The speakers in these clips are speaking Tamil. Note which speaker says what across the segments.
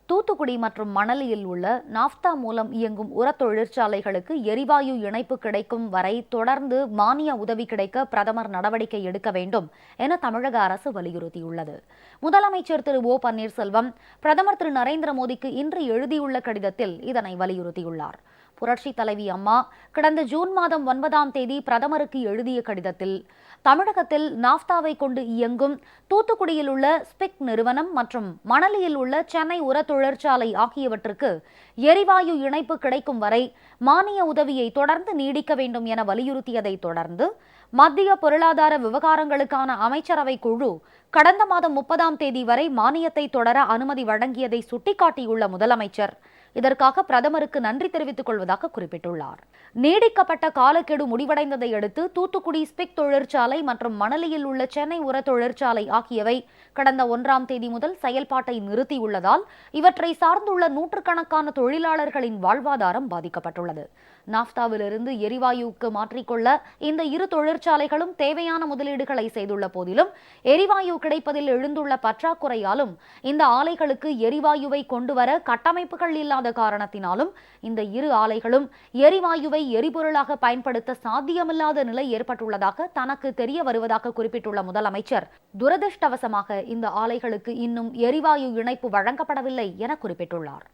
Speaker 1: தூத்துக்குடி மற்றும் மணலியில் உள்ள நாப்தா மூலம் இயங்கும் உர தொழிற்சாலைகளுக்கு எரிவாயு இணைப்பு கிடைக்கும் வரை தொடர்ந்து மானிய உதவி கிடைக்க பிரதமர் நடவடிக்கை எடுக்க வேண்டும் என தமிழக அரசு வலியுறுத்தியுள்ளது. முதலமைச்சர் திரு ஓ பன்னீர்செல்வம் பிரதமர் திரு நரேந்திர மோடிக்கு இன்று எழுதியுள்ள கடிதத்தில் இதனை வலியுறுத்தியுள்ளார். புரட்சி தலைவி அம்மா கடந்த ஜூன் மாதம் 9ஆம் தேதி பிரதமருக்கு எழுதிய கடிதத்தில் தமிழகத்தில் நாப்தாவை கொண்டு இயங்கும் தூத்துக்குடியில் உள்ள ஸ்பிக் நிறுவனம் மற்றும் மணலியில் உள்ள சென்னை உர தொழிற்சாலை ஆகியவற்றுக்கு எரிவாயு இணைப்பு கிடைக்கும் வரை மானிய உதவியை தொடர்ந்து நீடிக்க வேண்டும் என வலியுறுத்தியதை தொடர்ந்து மத்திய பொருளாதார விவகாரங்களுக்கான அமைச்சரவை குழு கடந்த மாதம் 30ஆம் தேதி வரை மானியத்தை தொடர அனுமதி வழங்கியதை சுட்டிக்காட்டியுள்ள முதலமைச்சர் இதற்காக பிரதமருக்கு நன்றி தெரிவித்துக் கொள்வதாக குறிப்பிட்டுள்ளார். நீடிக்கப்பட்ட காலக்கெடு முடிவடைந்ததை அடுத்து தூத்துக்குடி ஸ்பிக் தொழிற்சாலை மற்றும் மணலியில் உள்ள சென்னை உர தொழிற்சாலை ஆகியவை கடந்த 1ஆம் தேதி முதல் செயல்பாட்டை நிறுத்தியுள்ளதால் இவற்றை சார்ந்துள்ள நூற்றுக்கணக்கான தொழிலாளர்களின் வாழ்வாதாரம் பாதிக்கப்பட்டுள்ளது. நாப்தாவிலிருந்து எரிவாயுவுக்கு மாற்றிக்கொள்ள இந்த இரு தொழிற்சாலைகளும் தேவையான முதலீடுகளை செய்துள்ள போதிலும் எரிவாயு கிடைப்பதில் எழுந்துள்ள பற்றாக்குறையாலும் இந்த ஆலைகளுக்கு எரிவாயுவை கொண்டுவர கட்டமைப்புகள் இல்லாத காரணத்தினாலும் இந்த இரு ஆலைகளும் எரிவாயுவை எரிபொருளாக பயன்படுத்த சாத்தியமில்லாத நிலை ஏற்பட்டுள்ளதாக தனக்கு தெரிய வருவதாக குறிப்பிட்டுள்ள முதலமைச்சர் துரதிருஷ்டவசமாக இந்த ஆலைகளுக்கு இன்னும் எரிவாயு இணைப்பு வழங்கப்படவில்லை என குறிப்பிட்டுள்ளார்.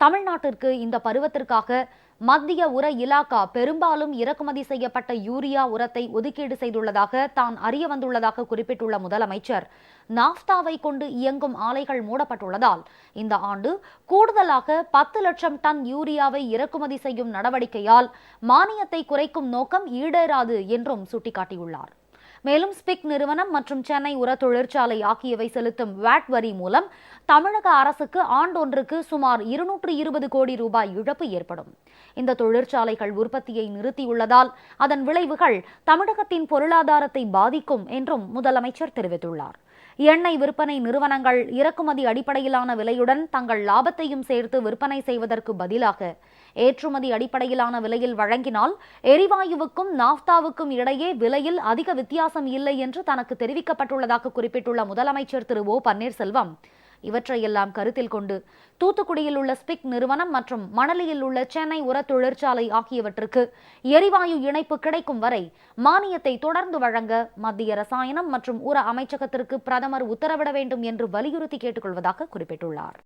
Speaker 1: தமிழ்நாட்டிற்கு இந்த பருவத்திற்காக மத்திய உர இலாகா பெரும்பாலும் இறக்குமதி செய்யப்பட்ட யூரியா உரத்தை ஒதுக்கீடு செய்துள்ளதாக தான் அறிய வந்துள்ளதாக குறிப்பிட்டுள்ள முதலமைச்சர் நாப்தாவை கொண்டு இயங்கும் ஆலைகள் மூடப்பட்டுள்ளதால் இந்த ஆண்டு கூடுதலாக 10 லட்சம் டன் யூரியாவை இறக்குமதி செய்யும் நடவடிக்கையால் மானியத்தை குறைக்கும் நோக்கம் ஈடேறாது என்றும் சுட்டிக்காட்டியுள்ளார். மேலும் ஸ்பிக் நிறுவனம் மற்றும் சென்னை உர தொழிற்சாலை ஆகியவை செலுத்தும் வாட் வரி மூலம் தமிழக அரசுக்கு ஆண்டொன்றுக்கு சுமார் 220 கோடி ரூபாய் இழப்பு ஏற்படும். இந்த தொழிற்சாலைகள் உற்பத்தியை நிறுத்தியுள்ளதால் அதன் விளைவுகள் தமிழகத்தின் பொருளாதாரத்தை பாதிக்கும் என்றும் முதலமைச்சர் தெரிவித்துள்ளார். எண்ணெய் விற்பனை நிறுவனங்கள் இறக்குமதி அடிப்படையிலான விலையுடன் தங்கள் லாபத்தையும் சேர்த்து விற்பனை செய்வதற்கு பதிலாக ஏற்றுமதி அடிப்படையிலான விலையில் வழங்கினால் எரிவாயுவுக்கும் நாப்தாவுக்கும் இடையே விலையில் அதிக வித்தியாசம் இல்லை என்று தனக்கு தெரிவிக்கப்பட்டுள்ளதாக குறிப்பிட்டுள்ள முதலமைச்சர் திரு ஓ பன்னீர்செல்வம் இவற்றையெல்லாம் கருத்தில் கொண்டு தூத்துக்குடியில் உள்ள ஸ்பிக் நிறுவனம் மற்றும் மணலியில் உள்ள சென்னை உர தொழிற்சாலை ஆகியவற்றுக்கு எரிவாயு இணைப்பு கிடைக்கும் வரை மானியத்தை தொடர்ந்து வழங்க மத்திய ரசாயனம் மற்றும் உர அமைச்சகத்திற்கு பிரதமர் உத்தரவிட வேண்டும் என்று வலியுறுத்தி கேட்டுக்கொள்வதாக குறிப்பிட்டுள்ளார்.